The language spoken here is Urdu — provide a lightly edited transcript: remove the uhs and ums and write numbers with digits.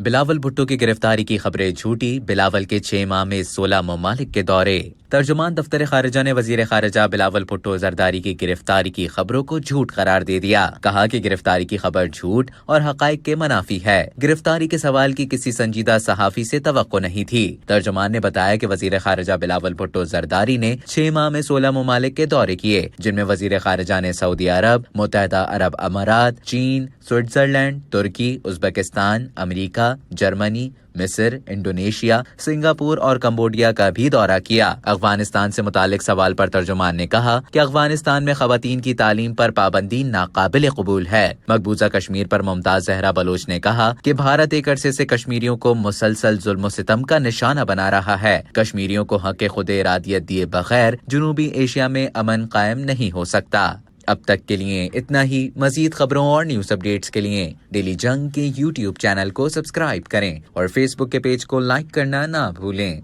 بلاول بھٹو کی گرفتاری کی خبریں جھوٹی، بلاول کے 6 ماہ میں 16 ممالک کے دورے۔ ترجمان دفتر خارجہ نے وزیر خارجہ بلاول بھٹو زرداری کی گرفتاری کی خبروں کو جھوٹ قرار دے دیا۔ کہا کہ گرفتاری کی خبر جھوٹ اور حقائق کے منافی ہے۔ گرفتاری کے سوال کی کسی سنجیدہ صحافی سے توقع نہیں تھی۔ ترجمان نے بتایا کہ وزیر خارجہ بلاول بھٹو زرداری نے 6 ماہ میں 16 ممالک کے دورے کیے، جن میں وزیر خارجہ نے سعودی عرب، متحدہ عرب امارات، چین، سوئٹزرلینڈ، ترکی، ازبکستان، امریکہ، جرمنی، مصر، انڈونیشیا، سنگاپور اور کمبوڈیا کا بھی دورہ کیا۔ افغانستان سے متعلق سوال پر ترجمان نے کہا کہ افغانستان میں خواتین کی تعلیم پر پابندی ناقابل قبول ہے۔ مقبوضہ کشمیر پر ممتاز زہرا بلوچ نے کہا کہ بھارت ایک عرصے سے کشمیریوں کو مسلسل ظلم و ستم کا نشانہ بنا رہا ہے۔ کشمیریوں کو حق خود ارادیت دیے بغیر جنوبی ایشیا میں امن قائم نہیں ہو سکتا۔ اب تک کے لیے اتنا ہی۔ مزید خبروں اور نیوز اپڈیٹس کے لیے ڈیلی جنگ کے یوٹیوب چینل کو سبسکرائب کریں اور فیس بک کے پیج کو لائک کرنا نہ بھولیں۔